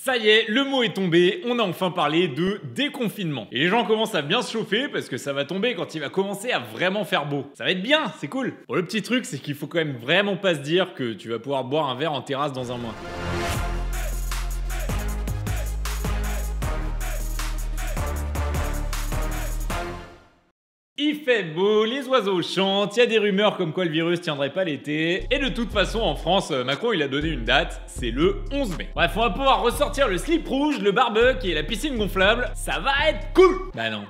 Ça y est, le mot est tombé, on a enfin parlé de déconfinement. Et les gens commencent à bien se chauffer parce que ça va tomber quand il va commencer à vraiment faire beau. Ça va être bien, c'est cool. Bon, le petit truc, c'est qu'il faut quand même vraiment pas se dire que tu vas pouvoir boire un verre en terrasse dans un mois. Il fait beau, les oiseaux chantent, il y a des rumeurs comme quoi le virus tiendrait pas l'été. Et de toute façon, en France, Macron il a donné une date, c'est le 11 mai. Bref, on va pouvoir ressortir le slip rouge, le barbecue et la piscine gonflable. Ça va être cool. Bah non.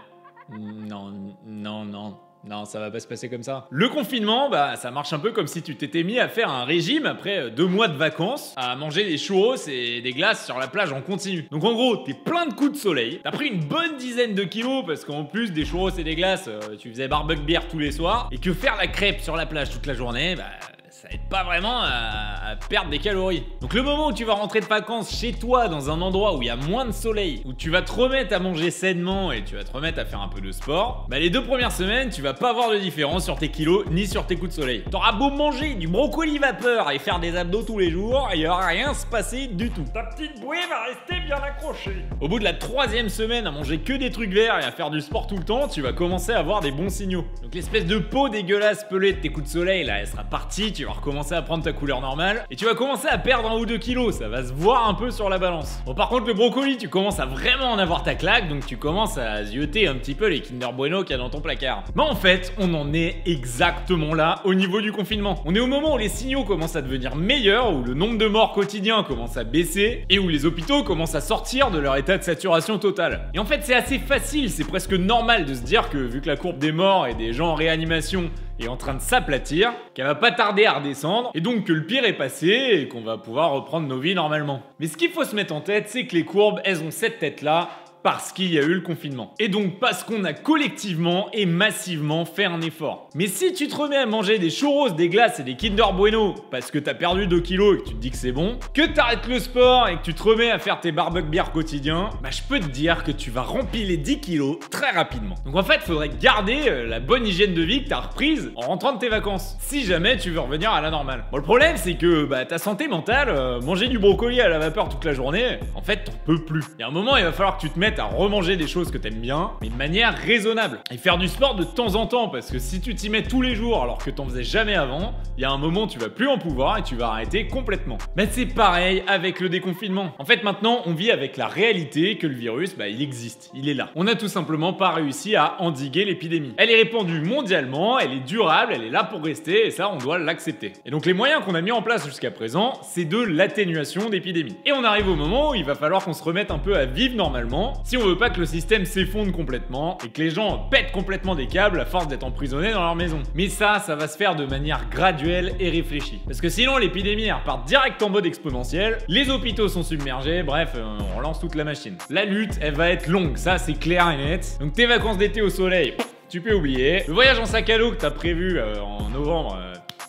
Non, ça va pas se passer comme ça. Le confinement, bah ça marche un peu comme si tu t'étais mis à faire un régime après 2 mois de vacances, à manger des churros et des glaces sur la plage en continu. Donc en gros, t'es plein de coups de soleil, t'as pris une bonne dizaine de kilos parce qu'en plus des churros et des glaces, tu faisais barbecue bière tous les soirs, et que faire la crêpe sur la plage toute la journée, bah ça aide pas vraiment à perdre des calories. Donc le moment où tu vas rentrer de vacances chez toi dans un endroit où il y a moins de soleil, où tu vas te remettre à manger sainement et tu vas te remettre à faire un peu de sport, bah les 2 premières semaines, tu vas pas avoir de différence sur tes kilos ni sur tes coups de soleil. T'auras beau manger du brocoli vapeur et faire des abdos tous les jours, il y aura rien se passer du tout. Ta petite bouée va rester bien accrochée. Au bout de la 3e semaine à manger que des trucs verts et à faire du sport tout le temps, tu vas commencer à avoir des bons signaux. Donc l'espèce de peau dégueulasse pelée de tes coups de soleil là, elle sera partie, tu vas recommencer à prendre ta couleur normale et tu vas commencer à perdre 1 ou 2 kilos, ça va se voir un peu sur la balance. Bon, par contre le brocoli, tu commences à vraiment en avoir ta claque, donc tu commences à zioter un petit peu les Kinder Bueno qu'il y a dans ton placard. Mais en fait, on en est exactement là au niveau du confinement. On est au moment où les signaux commencent à devenir meilleurs, où le nombre de morts quotidiens commence à baisser et où les hôpitaux commencent à sortir de leur état de saturation totale. Et en fait, c'est assez facile, c'est presque normal de se dire que vu que la courbe des morts et des gens en réanimation est en train de s'aplatir, qu'elle va pas tarder à redescendre, et donc que le pire est passé et qu'on va pouvoir reprendre nos vies normalement. Mais ce qu'il faut se mettre en tête, c'est que les courbes, elles ont cette tête-là parce qu'il y a eu le confinement. Et donc parce qu'on a collectivement et massivement fait un effort. Mais si tu te remets à manger des churros, des glaces et des Kinder Bueno parce que t'as perdu 2 kilos et que tu te dis que c'est bon, que t'arrêtes le sport et que tu te remets à faire tes barbecue bières quotidiens, bah je peux te dire que tu vas remplir les 10 kilos très rapidement. Donc en fait, faudrait garder la bonne hygiène de vie que t'as reprise en rentrant de tes vacances, si jamais tu veux revenir à la normale. Bon, le problème c'est que bah ta santé mentale, manger du brocoli à la vapeur toute la journée, en fait t'en peux plus. Il y a un moment, il va falloir que tu te mettes à remanger des choses que t'aimes bien, mais de manière raisonnable. Et faire du sport de temps en temps, parce que si tu t'y mets tous les jours alors que t'en faisais jamais avant, il y a un moment tu vas plus en pouvoir et tu vas arrêter complètement. Mais c'est pareil avec le déconfinement. En fait maintenant on vit avec la réalité que le virus, bah il existe, il est là. On a tout simplement pas réussi à endiguer l'épidémie. Elle est répandue mondialement, elle est durable, elle est là pour rester et ça on doit l'accepter. Et donc les moyens qu'on a mis en place jusqu'à présent, c'est de l'atténuation d'épidémie. Et on arrive au moment où il va falloir qu'on se remette un peu à vivre normalement, si on veut pas que le système s'effondre complètement et que les gens pètent complètement des câbles à force d'être emprisonnés dans leur maison. Mais ça va se faire de manière graduelle et réfléchie. Parce que sinon l'épidémie elle repart direct en mode exponentiel, les hôpitaux sont submergés, bref, on relance toute la machine. La lutte, elle va être longue, ça c'est clair et net. Donc tes vacances d'été au soleil, tu peux oublier. Le voyage en sac à dos que t'as prévu en novembre,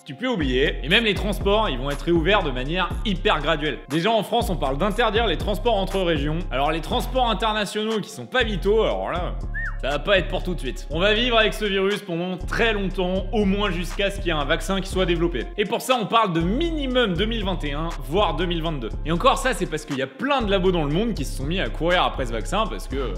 tu peux oublier. Et même les transports, ils vont être réouverts de manière hyper graduelle. Déjà en France, on parle d'interdire les transports entre régions. Alors les transports internationaux qui sont pas vitaux, alors là, ça va pas être pour tout de suite. On va vivre avec ce virus pendant très longtemps, au moins jusqu'à ce qu'il y ait un vaccin qui soit développé. Et pour ça, on parle de minimum 2021, voire 2022. Et encore ça, c'est parce qu'il y a plein de labos dans le monde qui se sont mis à courir après ce vaccin parce que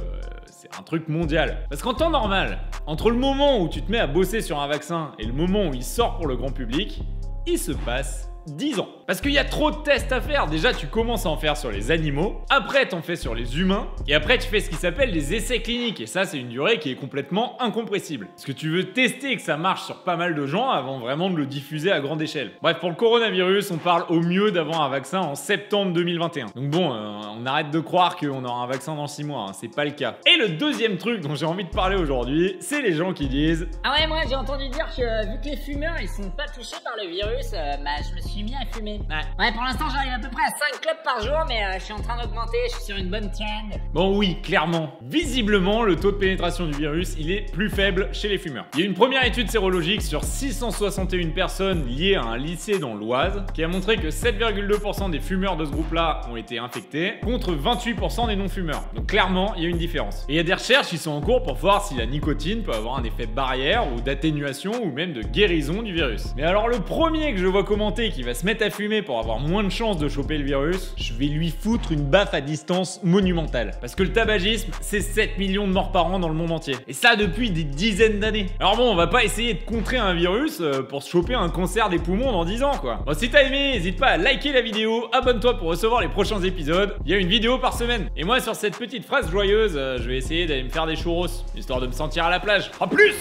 c'est un truc mondial. Parce qu'en temps normal, entre le moment où tu te mets à bosser sur un vaccin et le moment où il sort pour le grand public, il se passe 10 ans. Parce qu'il y a trop de tests à faire. Déjà, tu commences à en faire sur les animaux. Après, t'en fais sur les humains. Et après, tu fais ce qui s'appelle des essais cliniques. Et ça, c'est une durée qui est complètement incompressible. Parce que tu veux tester que ça marche sur pas mal de gens avant vraiment de le diffuser à grande échelle. Bref, pour le coronavirus, on parle au mieux d'avoir un vaccin en septembre 2021. Donc bon, on arrête de croire qu'on aura un vaccin dans 6 mois. Hein. C'est pas le cas. Et le deuxième truc dont j'ai envie de parler aujourd'hui, c'est les gens qui disent: ah ouais, moi j'ai entendu dire que vu que les fumeurs ils sont pas touchés par le virus, bah je me suis mis à fumer. Ouais, pour l'instant j'arrive à peu près à 5 clopes par jour, mais je suis en train d'augmenter, je suis sur une bonne trend. Bon oui, clairement. Visiblement, le taux de pénétration du virus, il est plus faible chez les fumeurs. Il y a une première étude sérologique sur 661 personnes liées à un lycée dans l'Oise qui a montré que 7,2% des fumeurs de ce groupe-là ont été infectés contre 28% des non-fumeurs. Donc clairement, il y a une différence. Et il y a des recherches qui sont en cours pour voir si la nicotine peut avoir un effet barrière ou d'atténuation ou même de guérison du virus. Mais alors le premier que je vois commenter qui qui va se mettre à fumer pour avoir moins de chances de choper le virus, je vais lui foutre une baffe à distance monumentale. Parce que le tabagisme, c'est 7 millions de morts par an dans le monde entier. Et ça depuis des dizaines d'années. Alors bon, on va pas essayer de contrer un virus pour se choper un cancer des poumons dans 10 ans, quoi. Bon, si t'as aimé, n'hésite pas à liker la vidéo, abonne-toi pour recevoir les prochains épisodes. Il y a une vidéo par semaine. Et moi, sur cette petite phrase joyeuse, je vais essayer d'aller me faire des churros, histoire de me sentir à la plage. A plus!